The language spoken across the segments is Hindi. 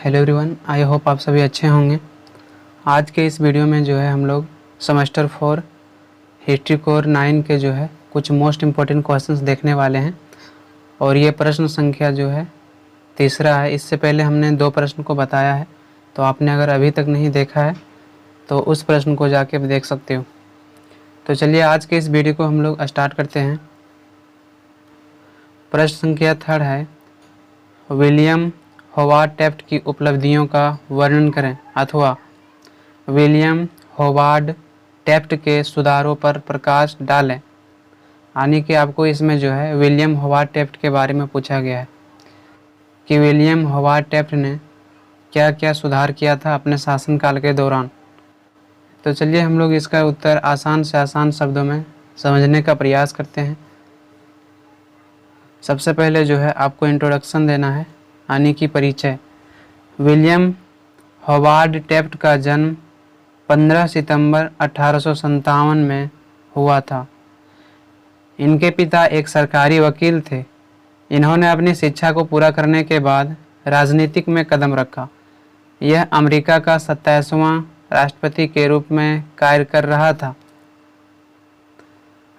हेलो एवरीवन, आई होप आप सभी अच्छे होंगे। आज के इस वीडियो में जो है हम लोग सेमेस्टर 4 हिस्ट्री कोर 9 के जो है कुछ मोस्ट इम्पोर्टेंट क्वेश्चंस देखने वाले हैं और ये प्रश्न संख्या जो है तीसरा है। इससे पहले हमने 2 प्रश्न को बताया है, तो आपने अगर अभी तक नहीं देखा है तो उस प्रश्न को जाके देख सकते हो। तो चलिए आज के इस वीडियो को हम लोग स्टार्ट करते हैं। प्रश्न संख्या 3 है, विलियम होवार्ड टेफ्ट की उपलब्धियों का वर्णन करें अथवा विलियम होवार्ड टेफ्ट के सुधारों पर प्रकाश डालें। यानी कि आपको इसमें जो है विलियम होवार्ड टेफ्ट के बारे में पूछा गया है कि विलियम होवार्ड टेफ्ट ने क्या क्या सुधार किया था अपने शासनकाल के दौरान। तो चलिए हम लोग इसका उत्तर आसान से आसान शब्दों में समझने का प्रयास करते हैं। सबसे पहले जो है आपको इंट्रोडक्शन देना है, यानी कि परिचय। विलियम होवार्ड टेफ्ट का जन्म 15 सितंबर 1857 में हुआ था। इनके पिता एक सरकारी वकील थे। इन्होंने अपनी शिक्षा को पूरा करने के बाद राजनीतिक में कदम रखा। यह अमेरिका का 27वां राष्ट्रपति के रूप में कार्य कर रहा था।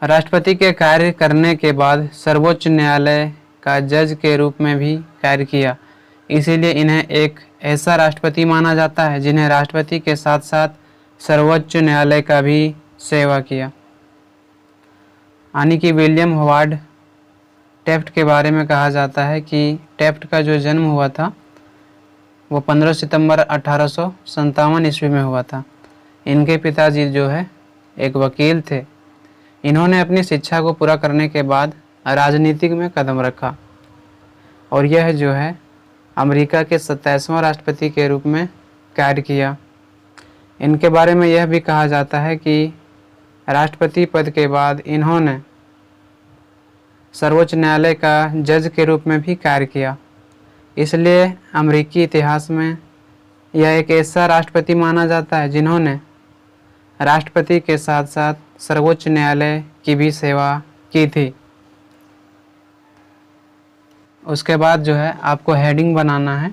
राष्ट्रपति के कार्य करने के बाद सर्वोच्च न्यायालय का जज के रूप में भी कार्य किया। इसीलिए इन्हें एक ऐसा राष्ट्रपति माना जाता है जिन्हें राष्ट्रपति के साथ साथ सर्वोच्च न्यायालय का भी सेवा किया। यानी कि विलियम होवार्ड टेफ्ट के बारे में कहा जाता है कि टेफ्ट का जो जन्म हुआ था वो 15 सितंबर 1857 ईस्वी में हुआ था। इनके पिताजी जो है एक वकील थे। इन्होंने अपनी शिक्षा को पूरा करने के बाद राजनीतिक में कदम रखा और यह जो है अमेरिका के 27वां राष्ट्रपति के रूप में कार्य किया। इनके बारे में यह भी कहा जाता है कि राष्ट्रपति पद के बाद इन्होंने सर्वोच्च न्यायालय का जज के रूप में भी कार्य किया। इसलिए अमेरिकी इतिहास में यह एक ऐसा राष्ट्रपति माना जाता है जिन्होंने राष्ट्रपति के साथ साथ सर्वोच्च न्यायालय की भी सेवा की थी। उसके बाद जो है आपको हेडिंग बनाना है,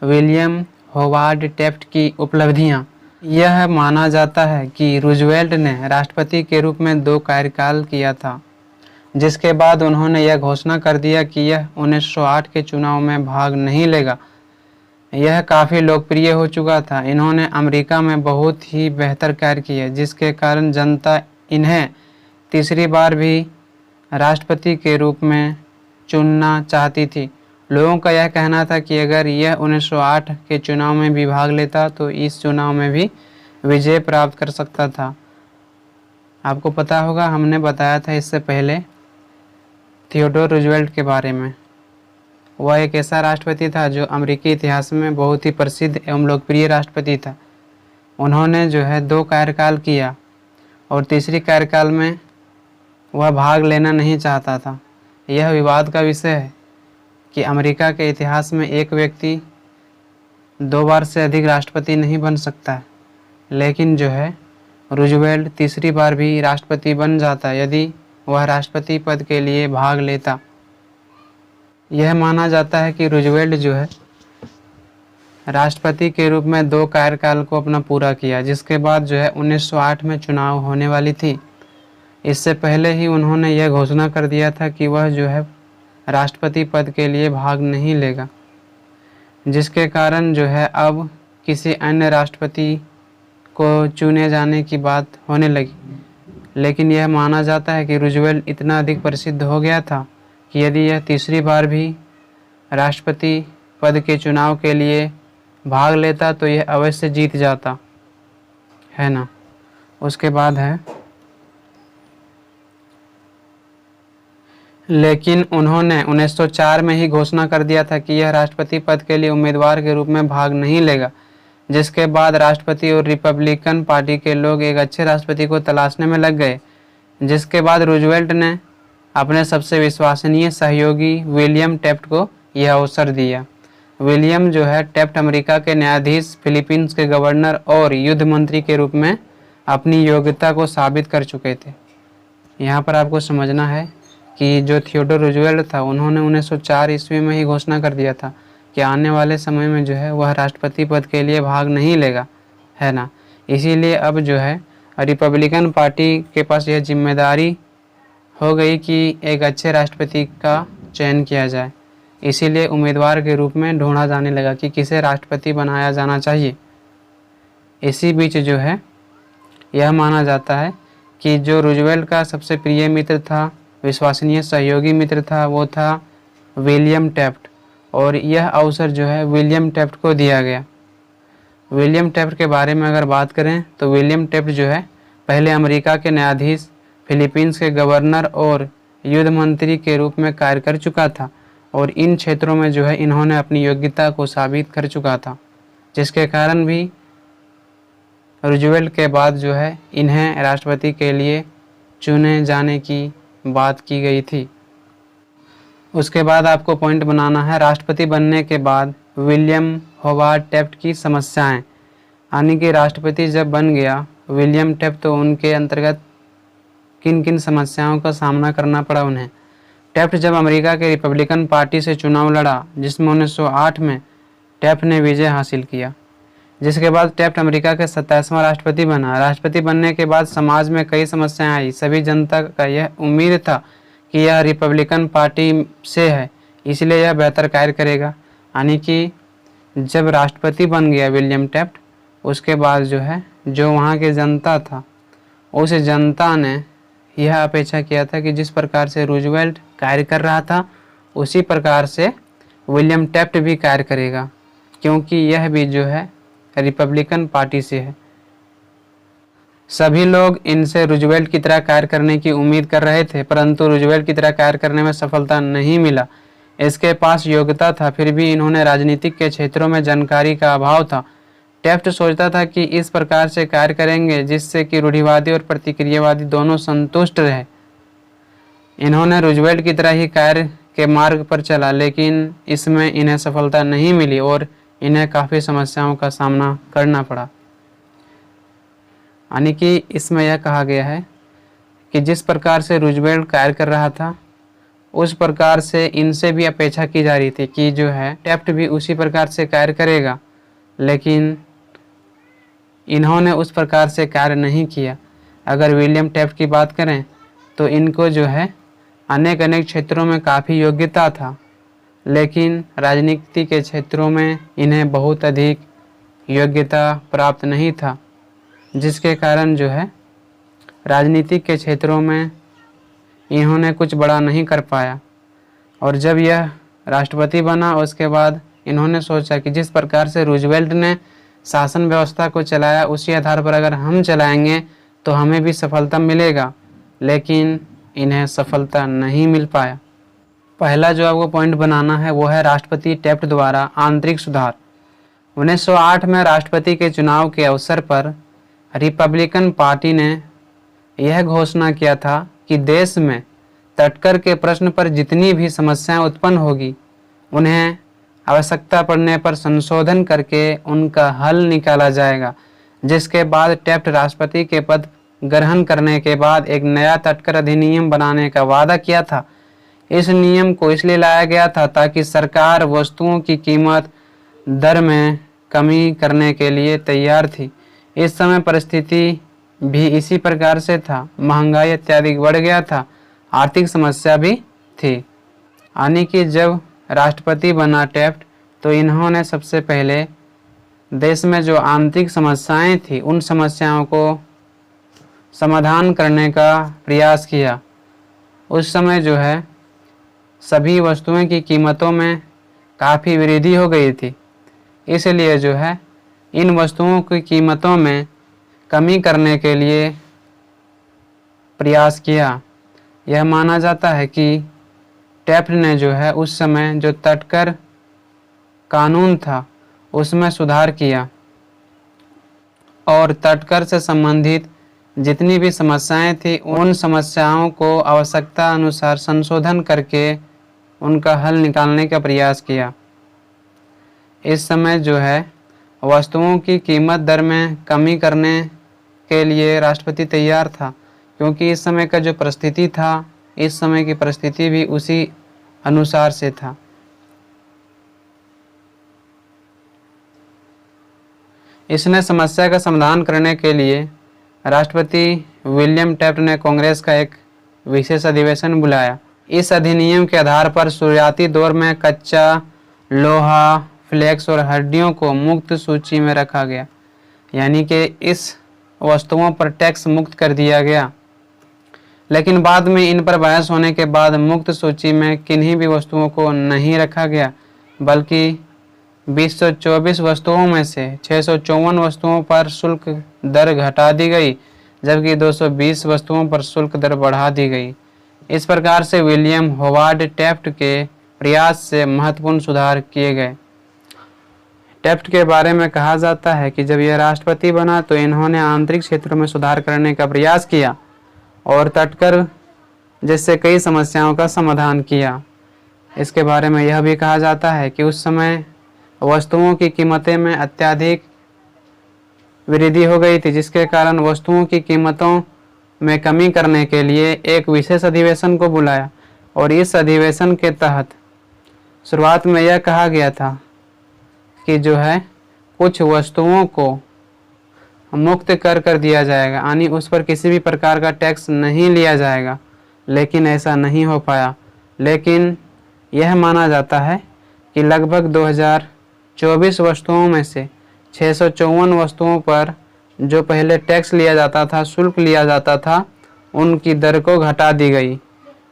विलियम होवार्ड टेफ्ट की उपलब्धियां। यह माना जाता है कि रूजवेल्ट ने राष्ट्रपति के रूप में 2 कार्यकाल किया था, जिसके बाद उन्होंने यह घोषणा कर दिया कि यह 1908 के चुनाव में भाग नहीं लेगा। यह काफ़ी लोकप्रिय हो चुका था। इन्होंने अमेरिका में बहुत ही बेहतर कार्य किए, जिसके कारण जनता इन्हें तीसरी बार भी राष्ट्रपति के रूप में चुनना चाहती थी। लोगों का यह कहना था कि अगर यह 1908 के चुनाव में भी भाग लेता तो इस चुनाव में भी विजय प्राप्त कर सकता था। आपको पता होगा, हमने बताया था इससे पहले थियोडोर रूजवेल्ट के बारे में। वह एक ऐसा राष्ट्रपति था जो अमेरिकी इतिहास में बहुत ही प्रसिद्ध एवं लोकप्रिय राष्ट्रपति था। उन्होंने जो है 2 कार्यकाल किया और तीसरी कार्यकाल में वह भाग लेना नहीं चाहता था। यह विवाद का विषय है कि अमेरिका के इतिहास में एक व्यक्ति 2 बार से अधिक राष्ट्रपति नहीं बन सकता है, लेकिन जो है रूजवेल्ट तीसरी बार भी राष्ट्रपति बन जाता यदि वह राष्ट्रपति पद के लिए भाग लेता। यह माना जाता है कि रूजवेल्ट जो है राष्ट्रपति के रूप में 2 कार्यकाल को अपना पूरा किया, जिसके बाद जो है 1908 में चुनाव होने वाली थी। इससे पहले ही उन्होंने यह घोषणा कर दिया था कि वह जो है राष्ट्रपति पद के लिए भाग नहीं लेगा, जिसके कारण जो है अब किसी अन्य राष्ट्रपति को चुने जाने की बात होने लगी। लेकिन यह माना जाता है कि रूजवेल्ट इतना अधिक प्रसिद्ध हो गया था कि यदि यह तीसरी बार भी राष्ट्रपति पद के चुनाव के लिए भाग लेता तो यह अवश्य जीत जाता, है ना। उसके बाद है, लेकिन उन्होंने 1904 में ही घोषणा कर दिया था कि यह राष्ट्रपति पद के लिए उम्मीदवार के रूप में भाग नहीं लेगा, जिसके बाद राष्ट्रपति और रिपब्लिकन पार्टी के लोग एक अच्छे राष्ट्रपति को तलाशने में लग गए। जिसके बाद रूजवेल्ट ने अपने सबसे विश्वसनीय सहयोगी विलियम टेफ्ट को यह अवसर दिया। विलियम जो है टेफ्ट अमेरिका के न्यायाधीश, फिलीपींस के गवर्नर और युद्ध मंत्री के रूप में अपनी योग्यता को साबित कर चुके थे। यहाँ पर आपको समझना है कि जो थियोडोर रूजवेल्ट था उन्होंने 1904 ईस्वी में ही घोषणा कर दिया था कि आने वाले समय में जो है वह राष्ट्रपति पद के लिए भाग नहीं लेगा, है ना। इसीलिए अब जो है रिपब्लिकन पार्टी के पास यह जिम्मेदारी हो गई कि एक अच्छे राष्ट्रपति का चयन किया जाए। इसीलिए उम्मीदवार के रूप में ढूंढा जाने लगा कि किसे राष्ट्रपति बनाया जाना चाहिए। इसी बीच जो है यह माना जाता है कि जो रूजवेल्ट का सबसे प्रिय मित्र था, विश्वसनीय सहयोगी मित्र था, वो था विलियम टैफ्ट, और यह अवसर जो है विलियम टैफ्ट को दिया गया। विलियम टैफ्ट के बारे में अगर बात करें तो विलियम टैफ्ट जो है पहले अमेरिका के न्यायाधीश, फिलीपींस के गवर्नर और युद्ध मंत्री के रूप में कार्य कर चुका था, और इन क्षेत्रों में जो है इन्होंने अपनी योग्यता को साबित कर चुका था, जिसके कारण भी रूजवेल्ट के बाद जो है इन्हें राष्ट्रपति के लिए चुने जाने की बात की गई थी। उसके बाद आपको पॉइंट बनाना है राष्ट्रपति बनने के बाद विलियम होवार्ड टैफ्ट की समस्याएं, यानी कि राष्ट्रपति जब बन गया विलियम टैफ्ट तो उनके अंतर्गत किन किन समस्याओं का सामना करना पड़ा उन्हें। टैफ्ट जब अमेरिका के रिपब्लिकन पार्टी से चुनाव लड़ा, जिसमें 1908 में टैफ्ट ने विजय हासिल किया, जिसके बाद टैफ्ट अमेरिका के 27वां राष्ट्रपति बना। राष्ट्रपति बनने के बाद समाज में कई समस्याएं आई। सभी जनता का यह उम्मीद था कि यह रिपब्लिकन पार्टी से है, इसलिए यह बेहतर कार्य करेगा। यानी कि जब राष्ट्रपति बन गया विलियम टैफ्ट, उसके बाद जो है जो वहाँ की जनता था, उस जनता ने यह अपेक्षा किया था कि जिस प्रकार से रूजवेल्ट कार्य कर रहा था उसी प्रकार से विलियम टैफ्ट भी कार्य करेगा, क्योंकि यह भी जो है रिपब्लिकन पार्टी से है। सभी लोग इनसे रूजवेल्ट की तरह कार्य करने की उम्मीद कर रहे थे, परंतु रूजवेल्ट की तरह कार्य करने में सफलता नहीं मिला। इसके पास योग्यता था, फिर भी इन्होंने राजनीतिक के क्षेत्रों में जानकारी का अभाव था। टैफ्ट सोचता था कि इस प्रकार से कार्य करेंगे जिससे कि रूढ़िवादी और प्रतिक्रियावादी दोनों संतुष्ट रहे। इन्होंने रूजवेल्ट की तरह ही कार्य के मार्ग पर चला, लेकिन इसमें इन्हें सफलता नहीं मिली और इन्हें काफ़ी समस्याओं का सामना करना पड़ा। यानी कि इसमें यह कहा गया है कि जिस प्रकार से रूजवेल्ट कार्य कर रहा था उस प्रकार से इनसे भी अपेक्षा की जा रही थी कि जो है टैफ्ट भी उसी प्रकार से कार्य करेगा, लेकिन इन्होंने उस प्रकार से कार्य नहीं किया। अगर विलियम टैफ्ट की बात करें तो इनको जो है अनेक क्षेत्रों में काफ़ी योग्यता था, लेकिन राजनीति के क्षेत्रों में इन्हें बहुत अधिक योग्यता प्राप्त नहीं था, जिसके कारण जो है राजनीतिक के क्षेत्रों में इन्होंने कुछ बड़ा नहीं कर पाया। और जब यह राष्ट्रपति बना उसके बाद इन्होंने सोचा कि जिस प्रकार से रूजवेल्ट ने शासन व्यवस्था को चलाया उसी आधार पर अगर हम चलाएंगे तो हमें भी सफलता मिलेगा, लेकिन इन्हें सफलता नहीं मिल पाया। पहला जो आपको पॉइंट बनाना है वो है राष्ट्रपति टैफ्ट द्वारा आंतरिक सुधार। 1908 में राष्ट्रपति के चुनाव के अवसर पर रिपब्लिकन पार्टी ने यह घोषणा किया था कि देश में तटकर के प्रश्न पर जितनी भी समस्याएं उत्पन्न होगी उन्हें आवश्यकता पड़ने पर संशोधन करके उनका हल निकाला जाएगा। जिसके बाद टैफ्ट राष्ट्रपति के पद ग्रहण करने के बाद एक नया तटकर अधिनियम बनाने का वादा किया था। इस नियम को इसलिए लाया गया था ताकि सरकार वस्तुओं की कीमत दर में कमी करने के लिए तैयार थी। इस समय परिस्थिति भी इसी प्रकार से था, महंगाई इत्यादि बढ़ गया था, आर्थिक समस्या भी थी। यानी कि जब राष्ट्रपति बना टैफ्ट तो इन्होंने सबसे पहले देश में जो आंतरिक समस्याएं थी उन समस्याओं को समाधान करने का प्रयास किया। उस समय जो है सभी वस्तुओं की कीमतों में काफ़ी वृद्धि हो गई थी, इसलिए जो है इन वस्तुओं की कीमतों में कमी करने के लिए प्रयास किया। यह माना जाता है कि टैफ्ट ने जो है उस समय जो तटकर कानून था उसमें सुधार किया और तटकर से संबंधित जितनी भी समस्याएं थी उन समस्याओं को आवश्यकता अनुसार संशोधन करके उनका हल निकालने का प्रयास किया। इस समय जो है वस्तुओं की कीमत दर में कमी करने के लिए राष्ट्रपति तैयार था, क्योंकि इस समय का जो परिस्थिति था, इस समय की परिस्थिति भी उसी अनुसार से था। इसने समस्या का समाधान करने के लिए राष्ट्रपति विलियम टेफ्ट ने कांग्रेस का एक विशेष अधिवेशन बुलाया। इस अधिनियम के आधार पर शुरुआती दौर में कच्चा लोहा, फ्लेक्स और हड्डियों को मुक्त सूची में रखा गया, यानी कि इस वस्तुओं पर टैक्स मुक्त कर दिया गया। लेकिन बाद में इन पर बहस होने के बाद मुक्त सूची में किन्हीं भी वस्तुओं को नहीं रखा गया, बल्कि 224 वस्तुओं में से 654 वस्तुओं पर शुल्क दर घटा दी गई, जबकि 220 वस्तुओं पर शुल्क दर बढ़ा दी गई। इस प्रकार से विलियम होवार्ड टेफ्ट के प्रयास से महत्वपूर्ण सुधार किए गए। टेफ्ट के बारे में कहा जाता है कि जब यह राष्ट्रपति बना तो इन्होंने आंतरिक क्षेत्रों में सुधार करने का प्रयास किया और तटकर जैसे कई समस्याओं का समाधान किया। इसके बारे में यह भी कहा जाता है कि उस समय वस्तुओं की कीमतें में अत्यधिक वृद्धि हो गई थी, जिसके कारण वस्तुओं की कीमतों में कमी करने के लिए एक विशेष अधिवेशन को बुलाया और इस अधिवेशन के तहत शुरुआत में यह कहा गया था कि जो है कुछ वस्तुओं को मुक्त कर दिया जाएगा, यानी उस पर किसी भी प्रकार का टैक्स नहीं लिया जाएगा। लेकिन ऐसा नहीं हो पाया। लेकिन यह माना जाता है कि लगभग 2024 वस्तुओं में से 654 वस्तुओं पर जो पहले टैक्स लिया जाता था, शुल्क लिया जाता था, उनकी दर को घटा दी गई,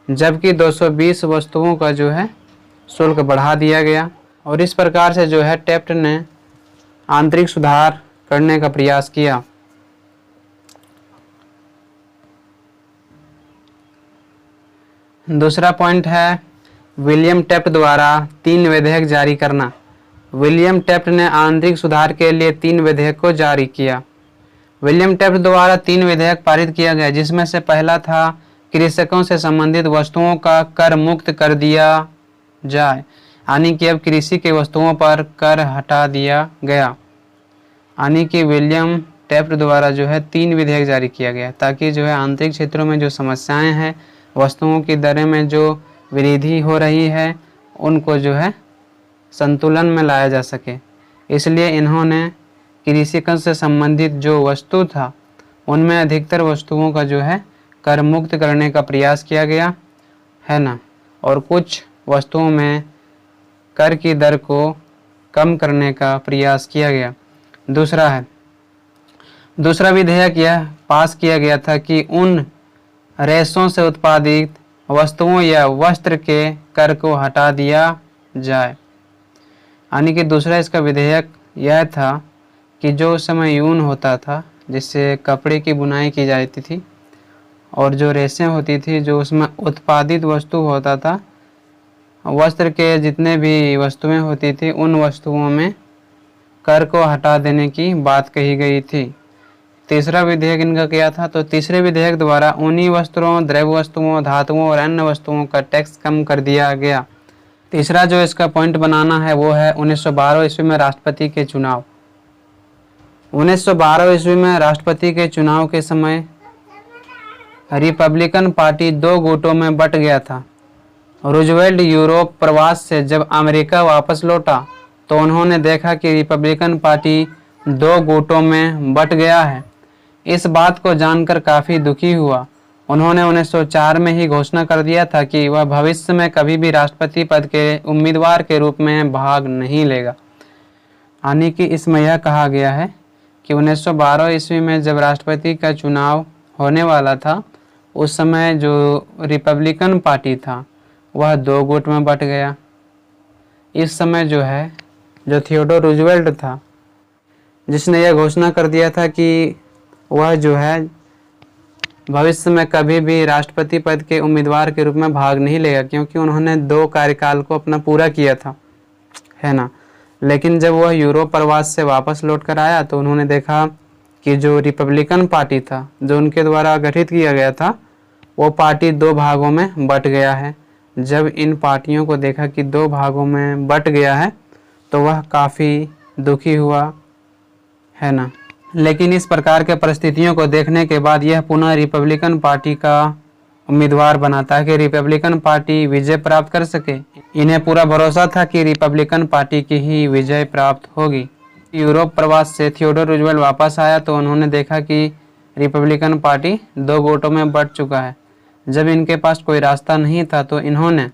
जबकि 220 वस्तुओं का जो है शुल्क बढ़ा दिया गया। और इस प्रकार से जो है टेफ्ट ने आंतरिक सुधार करने का प्रयास किया। दूसरा पॉइंट है विलियम टेफ्ट द्वारा 3 विधेयक जारी करना। विलियम टेफ्ट ने आंतरिक सुधार के लिए 3 विधेयक को जारी किया। विलियम टेफ्ट द्वारा 3 विधेयक पारित किया गया, जिसमें से पहला था कृषकों से संबंधित वस्तुओं का कर मुक्त कर दिया जाए, यानी कि अब कृषि की वस्तुओं पर कर हटा दिया गया। यानी कि विलियम टेफ्ट द्वारा जो है 3 विधेयक जारी किया गया ताकि जो है आंतरिक क्षेत्रों में जो समस्याएं हैं, वस्तुओं की दरें में जो वृद्धि हो रही है, उनको जो है संतुलन में लाया जा सके। इसलिए इन्होंने कृषि से संबंधित जो वस्तु था उनमें अधिकतर वस्तुओं का जो है कर मुक्त करने का प्रयास किया गया है ना, और कुछ वस्तुओं में कर की दर को कम करने का प्रयास किया गया। दूसरा विधेयक यह पास किया गया था कि उन रेशों से उत्पादित वस्तुओं या वस्त्र के कर को हटा दिया जाए। यानी कि दूसरा इसका विधेयक यह था कि जो उस समय यून होता था, जिससे कपड़े की बुनाई की जाती थी, और जो रेशें होती थी, जो उसमें उत्पादित वस्तु होता था, वस्त्र के जितने भी वस्तुएं होती थी, उन वस्तुओं में कर को हटा देने की बात कही गई थी। तीसरा विधेयक इनका क्या था? तो तीसरे विधेयक द्वारा ऊनी वस्त्रों, द्रव्य वस्तुओं, धातुओं और अन्य वस्तुओं का टैक्स कम कर दिया गया। तीसरा जो इसका पॉइंट बनाना है वो है 1912 ईस्वी में राष्ट्रपति के चुनाव। 1912 ईस्वी में राष्ट्रपति के चुनाव के समय रिपब्लिकन पार्टी 2 गुटों में बट गया था। रूजवेल्ट यूरोप प्रवास से जब अमेरिका वापस लौटा तो उन्होंने देखा कि रिपब्लिकन पार्टी 2 गुटों में बट गया है। इस बात को जानकर काफ़ी दुखी हुआ। उन्होंने 1904 में ही घोषणा कर दिया था कि वह भविष्य में कभी भी राष्ट्रपति पद के उम्मीदवार के रूप में भाग नहीं लेगा। यानी कि इसमें यह कहा गया है कि 1912 ईस्वी में जब राष्ट्रपति का चुनाव होने वाला था, उस समय जो रिपब्लिकन पार्टी था वह 2 गुट में बट गया। इस समय जो थियोडोर रूजवेल्ट था, जिसने यह घोषणा कर दिया था कि वह भविष्य में कभी भी राष्ट्रपति पद के उम्मीदवार के रूप में भाग नहीं लेगा, क्योंकि उन्होंने 2 कार्यकाल को अपना पूरा किया था, है ना। लेकिन जब वह यूरोप प्रवास से वापस लौट कर आया तो उन्होंने देखा कि जो रिपब्लिकन पार्टी था, जो उनके द्वारा गठित किया गया था, वो पार्टी 2 भागों में बट गया है। जब इन पार्टियों को देखा कि 2 भागों में बट गया है तो वह काफ़ी दुखी हुआ, है ना। लेकिन इस प्रकार के परिस्थितियों को देखने के बाद यह पुनः रिपब्लिकन पार्टी का उम्मीदवार बना ताकि रिपब्लिकन पार्टी विजय प्राप्त कर सके। इन्हें पूरा भरोसा था कि रिपब्लिकन पार्टी की ही विजय प्राप्त होगी। यूरोप प्रवास से थियोडोर रूजवेल्ट वापस आया तो उन्होंने देखा कि रिपब्लिकन पार्टी 2 गुटों में बंट चुका है। जब इनके पास कोई रास्ता नहीं था तो इन्होंने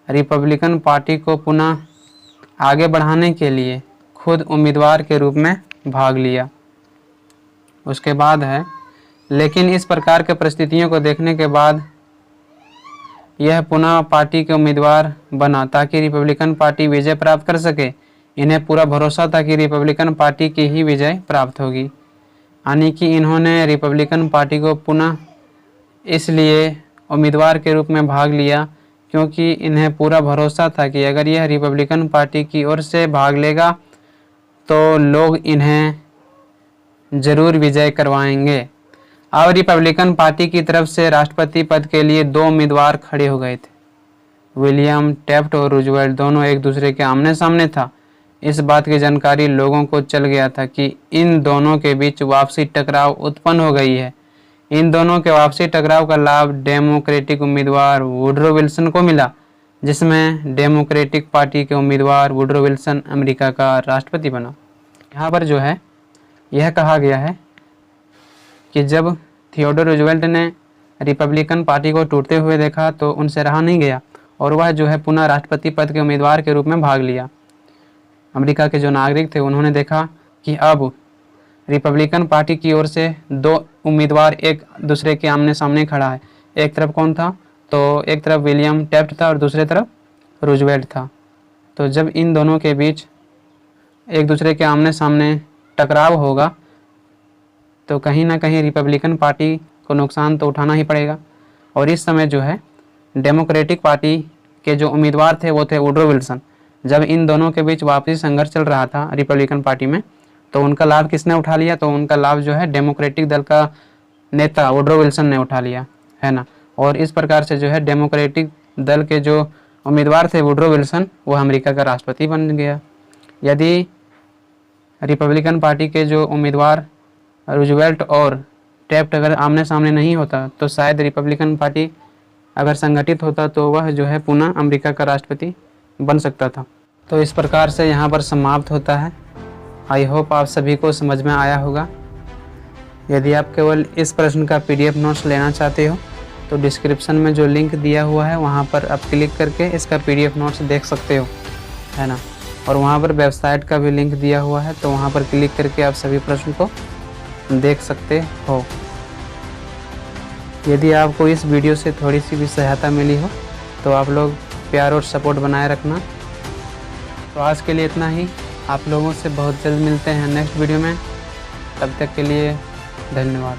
रिपब्लिकन पार्टी को पुनः आगे बढ़ाने के लिए खुद उम्मीदवार के रूप में भाग लिया। उसके बाद है, लेकिन इस प्रकार के परिस्थितियों को देखने के बाद यह पुनः पार्टी के उम्मीदवार बना ताकि रिपब्लिकन पार्टी विजय प्राप्त कर सके। इन्हें पूरा भरोसा था कि रिपब्लिकन पार्टी की ही विजय प्राप्त होगी, यानी कि इन्होंने रिपब्लिकन पार्टी को पुनः इसलिए उम्मीदवार के रूप में भाग लिया क्योंकि इन्हें पूरा भरोसा था कि अगर यह रिपब्लिकन पार्टी की ओर से भाग लेगा तो लोग इन्हें जरूर विजय करवाएंगे। अब रिपब्लिकन पार्टी की तरफ से राष्ट्रपति पद के लिए 2 उम्मीदवार खड़े हो गए थे। विलियम टैफ्ट और रूजवेल्ट दोनों एक दूसरे के आमने सामने था। इस बात की जानकारी लोगों को चल गया था कि इन दोनों के बीच वापसी टकराव उत्पन्न हो गई है। इन दोनों के वापसी टकराव का लाभ डेमोक्रेटिक उम्मीदवार वुडरो विल्सन को मिला, जिसमें डेमोक्रेटिक पार्टी के उम्मीदवार वुडरो विल्सन अमेरिका का राष्ट्रपति बना। यहाँ पर जो है यह कहा गया है कि जब थियोडोर रूजवेल्ट ने रिपब्लिकन पार्टी को टूटते हुए देखा तो उनसे रहा नहीं गया और वह जो है पुनः राष्ट्रपति पद के उम्मीदवार के रूप में भाग लिया। अमेरिका के जो नागरिक थे उन्होंने देखा कि अब रिपब्लिकन पार्टी की ओर से 2 उम्मीदवार एक दूसरे के आमने सामने खड़ा है। एक तरफ कौन था, तो एक तरफ विलियम टैफ्ट था और दूसरे तरफ रूजवेल्ट था। तो जब इन दोनों के बीच एक दूसरे के आमने सामने टकराव होगा तो कहीं ना कहीं रिपब्लिकन पार्टी को नुकसान तो उठाना ही पड़ेगा। और इस समय जो है डेमोक्रेटिक पार्टी के जो उम्मीदवार थे वो थे वुडरो विल्सन। जब इन दोनों के बीच वापसी संघर्ष चल रहा था रिपब्लिकन पार्टी में तो उनका लाभ किसने उठा लिया, तो उनका लाभ जो है डेमोक्रेटिक दल का नेता वुडरो विल्सन ने उठा लिया, है ना। और इस प्रकार से जो है डेमोक्रेटिक दल के जो उम्मीदवार थे वुडरो विल्सन वो अमेरिका का राष्ट्रपति बन गया। यदि रिपब्लिकन पार्टी के जो उम्मीदवार रूजवेल्ट और टैफ्ट अगर आमने सामने नहीं होता तो शायद रिपब्लिकन पार्टी अगर संगठित होता तो वह जो है पुनः अमेरिका का राष्ट्रपति बन सकता था। तो इस प्रकार से यहाँ पर समाप्त होता है। आई होप आप सभी को समझ में आया होगा। यदि आप केवल इस प्रश्न का PDF नोट्स लेना चाहते हो तो डिस्क्रिप्शन में जो लिंक दिया हुआ है वहाँ पर आप क्लिक करके इसका PDF नोट्स देख सकते हो, है ना। और वहाँ पर वेबसाइट का भी लिंक दिया हुआ है तो वहाँ पर क्लिक करके आप सभी प्रश्न को देख सकते हो। यदि आपको इस वीडियो से थोड़ी सी भी सहायता मिली हो तो आप लोग प्यार और सपोर्ट बनाए रखना। तो आज के लिए इतना ही। आप लोगों से बहुत जल्द मिलते हैं नेक्स्ट वीडियो में। तब तक के लिए धन्यवाद।